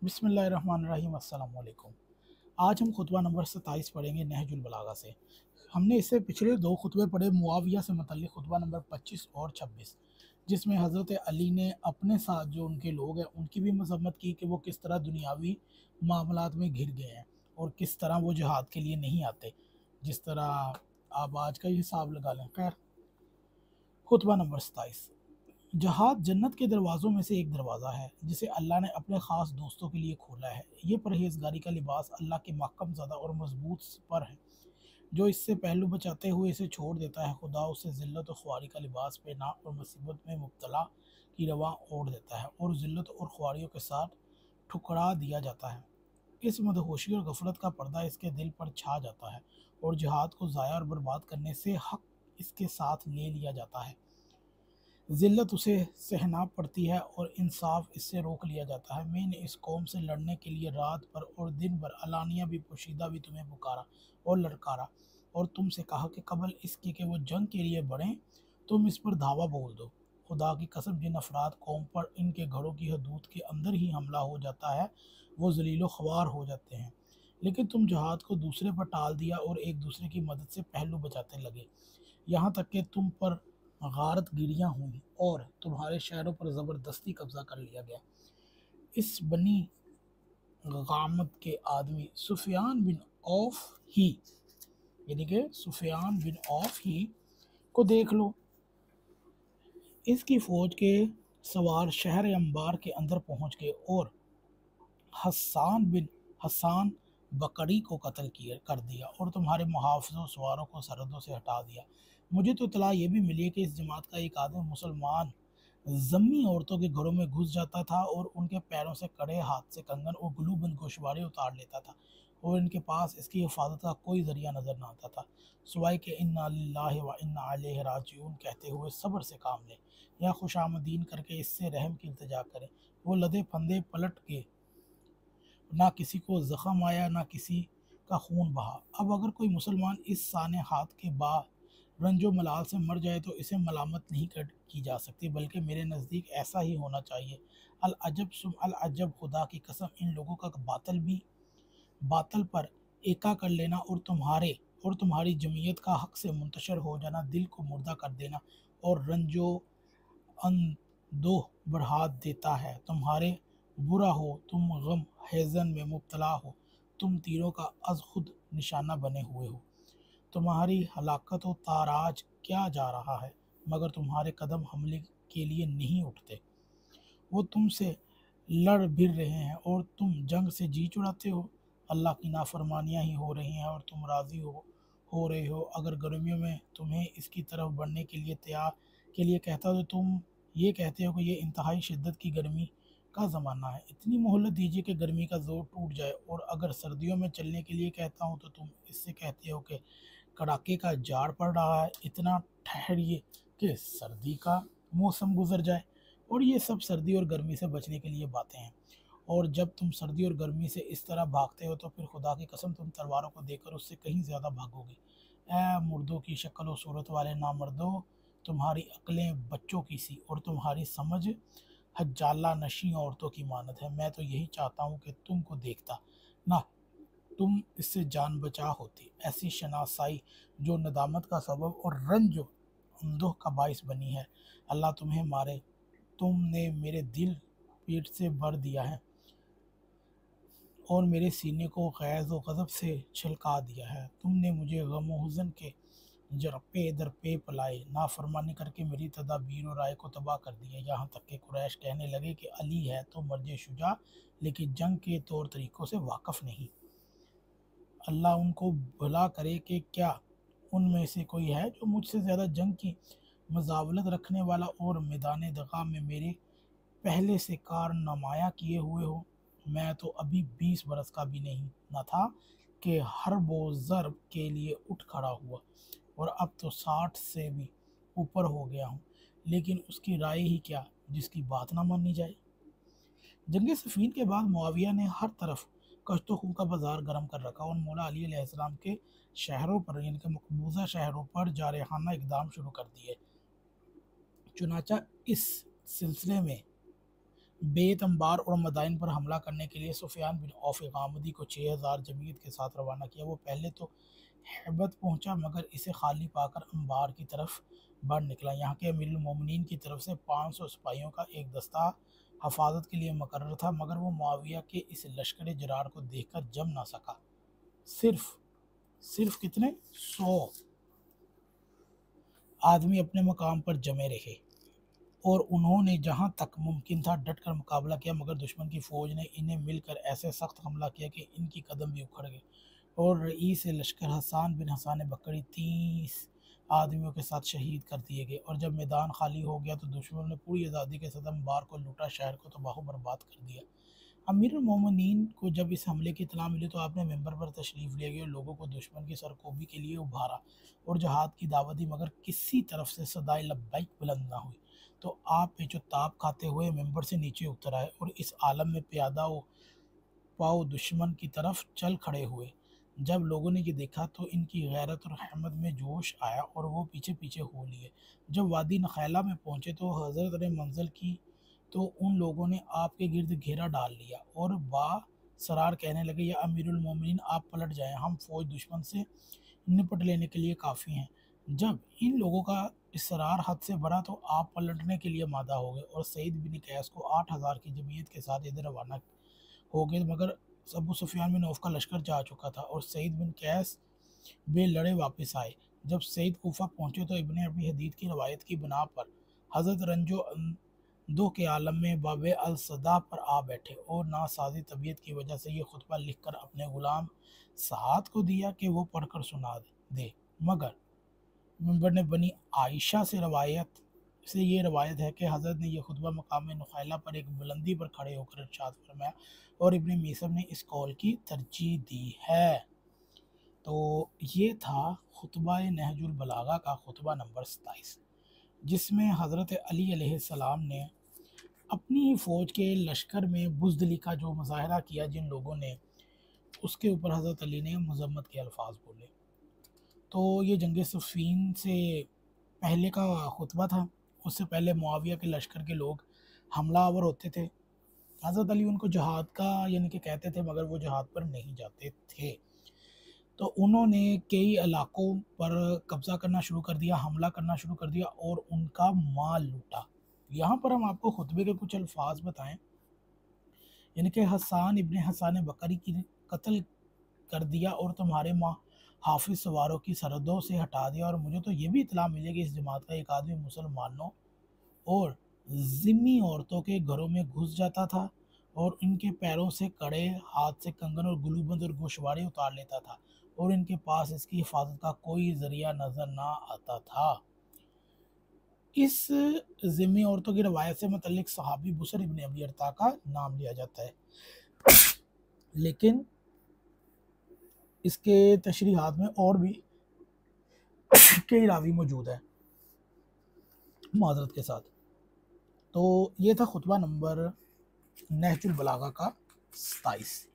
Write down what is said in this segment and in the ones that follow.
बिस्मिल्लाहिर्रहमानिर्रहीम अस्सलाम वालेकुम। आज हम खुतबा नंबर 27 पढ़ेंगे नहजुल बलागा से। हमने इससे पिछले दो खुतबे पढ़े मुआविया से मुतल्लिक़ खुतबा नंबर 25 और 26, जिसमें हज़रत अली ने अपने साथ जो उनके लोग हैं उनकी भी मज़म्मत की कि वो किस तरह दुनियावी मामलात में घिर गए हैं और किस तरह वो जिहाद के लिए नहीं आते, जिस तरह आप आज का ही हिसाब लगा लें। खैर, खुतबा नंबर 27। जहाद जन्नत के दरवाज़ों में से एक दरवाज़ा है जिसे अल्लाह ने अपने ख़ास दोस्तों के लिए खोला है। ये परहेज़गारी का लिबास अल्लाह के महकम ज़दा और मजबूत पर है। जो इससे पहलू बचाते हुए इसे छोड़ देता है, खुदा उसे ज़िल्लत और ख्वारी का लिबास पहना और मुसीबत में मुब्तला की रवा ओढ़ देता है और ज़िल्लत और ख्वारियों के साथ ठुकरा दिया जाता है। इस मदहोशी और गफलत का पर्दा इसके दिल पर छा जाता है और जिहाद को ज़ाया और बर्बाद करने से हक इसके साथ ले लिया जाता है। ज़िल्लत उसे सहना पड़ती है और इंसाफ इससे रोक लिया जाता है। मैंने इस कौम से लड़ने के लिए रात भर और दिन भर अलानिया भी पोशीदा भी तुम्हें पुकारा और लड़कारा और तुमसे कहा कि कबल इसके कि वो जंग के लिए बढ़ें तुम इस पर धावा बोल दो। खुदा की कसम, जिन अफराद कौम पर इनके घरों की हदूद के अंदर ही हमला हो जाता है वो जलीलो ख्वार हो जाते हैं। लेकिन तुम जहाद को दूसरे पर टाल दिया और एक दूसरे की मदद से पहलू बचाते लगे, यहाँ तक कि तुम पर गारत गिरियाँ हुई और तुम्हारे शहरों पर ज़बरदस्ती कब्जा कर लिया गया। इस बनी गामत के आदमी सुफियान बिन औफ ही, यानी कि सुफियान बिन औफ ही को देख लो। इसकी फौज के सवार शहर अंबार के अंदर पहुंच गए और हसान बिन हसान बकरी को कत्ल किया कर दिया और तुम्हारे मुहाफ़िज़ों सवारों को सरहदों से हटा दिया। मुझे तो इत्तला ये भी मिली है कि इस जमात का एक आदमी मुसलमान ज़म्मी औरतों के घरों में घुस जाता था और उनके पैरों से कड़े, हाथ से कंगन और गुलूबंद गोशवारे उतार लेता था और इनके पास इसकी हिफाजत का कोई ज़रिया नज़र न आता था सिवाय के इन्ना लिल्लाहि व इन्ना इलैहि राजिऊन कहते हुए सब्र से काम लें या खुशामदीन करके इससे रहम की इल्तिजा करें। वो लदे फंदे पलट के, ना किसी को ज़ख्म आया ना किसी का खून बहा। अब अगर कोई मुसलमान इस साने हाथ के बा रंजो मलाल से मर जाए तो इसे मलामत नहीं की जा सकती, बल्कि मेरे नज़दीक ऐसा ही होना चाहिए। अल अजब सुम अल अजब, खुदा की कसम, इन लोगों का बातल पर एका कर लेना और तुम्हारी जमीयत का हक से मुंतशर हो जाना दिल को मुर्दा कर देना और रंजो अंदोह बढ़ा देता है। तुम्हारे बुरा हो, तुम गम हैज़न में मुब्तला हो, तुम तीरों का अज खुद निशाना बने हुए हो। तुम्हारी हलाकत व ताराज क्या जा रहा है, मगर तुम्हारे कदम हमले के लिए नहीं उठते। वो तुमसे लड़ भिड़ रहे हैं और तुम जंग से जी चुराते हो। अल्लाह की नाफरमानियाँ ही हो रही हैं और तुम राज़ी हो रहे हो। अगर गर्मियों में तुम्हें इसकी तरफ बढ़ने के लिए कहता तो तुम ये कहते हो कि ये इंतहाई शिद्दत की गर्मी का ज़माना है, इतनी मोहलत दीजिए कि गर्मी का ज़ोर टूट जाए। और अगर सर्दियों में चलने के लिए कहता हूँ तो तुम इससे कहते हो कि कड़ाके का जाड़ पड़ रहा है, इतना ठहरिए कि सर्दी का मौसम गुजर जाए। और ये सब सर्दी और गर्मी से बचने के लिए बातें हैं। और जब तुम सर्दी और गर्मी से इस तरह भागते हो तो फिर खुदा की कसम तुम तलवारों को देखकर उससे कहीं ज़्यादा भागोगे। ऐ मुर्दों की शक्ल और सूरत वाले नामर्दों, तुम्हारी अक्लें बच्चों की सी और तुम्हारी समझ हजाला नशी औरतों की मानद है। मैं तो यही चाहता हूँ कि तुमको देखता ना तुम इससे जान बचा होती। ऐसी शनासाई जो नदामत का सबब और रंज अंदोह का बाइस बनी है। अल्लाह तुम्हें मारे, तुमने मेरे दिल पीठ से भर दिया है और मेरे सीने को गैज़ व गज़ब से छलका दिया है। तुमने मुझे गम व हुज़न के जरपे दर पे पलाए, नाफरमानी करके मेरी तदाबीर और राय को तबाह कर दिया। यहाँ तक कि कुरैश कहने लगे कि अली है तो मर्ज शुजा, लेकिन जंग के तौर तरीक़ों से वाकफ़ नहीं। अल्लाह उनको भला करे कि क्या उनमें से कोई है जो मुझसे ज़्यादा जंग की मजावलत रखने वाला और मैदान दगा में मेरे पहले से कारनामाया किए हुए हो। मैं तो अभी 20 बरस का भी नहीं न था कि हर्ब व ज़र्ब के लिए उठ खड़ा हुआ और अब तो 60 से भी ऊपर हो गया हूँ। लेकिन उसकी राय ही क्या जिसकी बात ना मानी जाए। जंग सफ़ीन के बाद मुआविया ने हर तरफ कश्तो खून का बाजार गर्म कर रखा और मौला अली अलैहिस्सलाम के शहरों पर, यानी कि मकबूजा शहरों पर जारहाना इकदाम शुरू कर दिए। चुनाचा इस सिलसिले में बेत अंबार और मदाइन पर हमला करने के लिए सुफियान बिन औफ गामदी को 6000 जमीयत के साथ रवाना किया। वो पहले तो हैबत पहुंचा मगर इसे खाली पाकर अंबार की तरफ बढ़ निकला। यहाँ के अमीरुल मोमिनीन की तरफ से 500 सिपाहियों का एक दस्ता हफाजत के लिए मुकर्रर था, मगर वो मुआविया के इस लश्कर जरार को देखकर जम ना सका। सिर्फ सिर्फ कितने 100 आदमी अपने मकाम पर जमे रहे और उन्होंने जहां तक मुमकिन था डट कर मुकाबला किया, मगर दुश्मन की फ़ौज ने इन्हें मिलकर ऐसे सख्त हमला किया कि इनकी कदम भी उखड़ गए और रईस लश्कर हसान बिन हसान बकरी 30 आदमियों के साथ शहीद कर दिए गए। और जब मैदान खाली हो गया तो दुश्मन ने पूरी आज़ादी के साथ अंबार को लूटा, शहर को तबाह बर्बाद कर दिया। अमीर मोमिनीन को जब इस हमले की इत्तला मिली तो आपने मेंबर पर तशरीफ़ ले गए और लोगों को दुश्मन की सरकोबी के लिए उभारा और जहाद की दावत दी, मगर किसी तरफ से सदाए लब्बैक बुलंद ना हुई। तो आप पेचो ताप खाते हुए मेंबर से नीचे उतर आए और इस आलम में प्यादा पाओ दुश्मन की तरफ चल खड़े हुए। जब लोगों ने ये देखा तो इनकी गैरत और हिम्मत में जोश आया और वो पीछे पीछे हो लिए। जब वादी नखैला में पहुंचे तो हज़रत ने मंजिल की तो उन लोगों ने आपके गिर्द घेरा डाल लिया और सरार कहने लगे, या अमीरुल मोमिनीन आप पलट जाएं, हम फौज दुश्मन से निपट लेने के लिए काफ़ी हैं। जब इन लोगों का इसरार हद से बढ़ा तो आप पलटने के लिए मादा हो गए और सईद बिन कैस को 8000 की जमीयत के साथ इधर रवाना हो गए, मगर अबू सुफियान बिन औफ का लश्कर जा चुका था और सईद बिन कैस बे लड़े वापस आए। जब सईद कोफा पहुंचे तो इब्ने अबी हदीद की रवायत की बना पर हज़रत रंजो दो के आलम में बाबे अलसदा पर आ बैठे और नासाजी तबीयत की वजह से ये खुतबा लिखकर अपने गुलाम साद को दिया कि वो पढ़कर सुना दे। मगर मेंबर ने बनी आयशा से ये रवायत है कि हज़रत ने यह खुतबा मकाम नुखैला पर एक बुलंदी पर खड़े होकर इरशाद फरमाया और इब्ने मीसम ने इस कौल की तरजीह दी है। तो ये था खुतबा नहजुल बलागा का खुतबा नंबर 27, जिसमें हज़रत अली अलैहिस्सलाम ने अपनी ही फ़ौज के लश्कर में बुज़दिली का जो मुज़ाहरा किया जिन लोगों ने, उसके ऊपर हज़रत अली ने मज़म्मत के अल्फाज बोले। तो ये जंग सिफ़ीन से पहले का खुतबा था। उससे पहले मुआविया के लश्कर के लोग हमलावर होते थे। हज़रत अली उनको जहाद का यानी कि कहते थे, मगर वो जहाद पर नहीं जाते थे। तो उन्होंने कई इलाकों पर कब्ज़ा करना शुरू कर दिया, हमला करना शुरू कर दिया और उनका माल लूटा। यहाँ पर हम आपको खुतबे के कुछ अल्फाज बताएं, यानी कि हसान इब्ने हसान बकरी की कत्ल कर दिया और तुम्हारे माँ हाफिज सवारों की सरहदों से हटा दिया। और मुझे तो ये भी इतला मिली कि इस जमात का एक आदमी मुसलमानों और ज़िम्मी औरतों के घरों में घुस जाता था और इनके पैरों से कड़े, हाथ से कंगन और गुलूबंद और गोशवारे उतार लेता था और इनके पास इसकी हिफाजत का कोई ज़रिया नज़र ना आता था। इस ज़िम्मी औरतों की रवायत से मुतल्लिक सहाबी बुसर इब्न अबी अरता का नाम लिया जाता है, लेकिन इसके तशरीहात में और भी कई रावी मौजूद है माजरत के साथ। तो ये था खुतबा नंबर नहजुल बलागा का 27,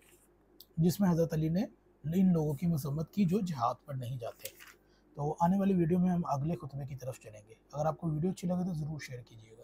जिसमें हज़रत अली ने इन लोगों की मजम्मत की जो जिहाद पर नहीं जाते। तो आने वाली वीडियो में हम अगले खुतबे की तरफ चलेंगे। अगर आपको वीडियो अच्छी लगे तो ज़रूर शेयर कीजिएगा।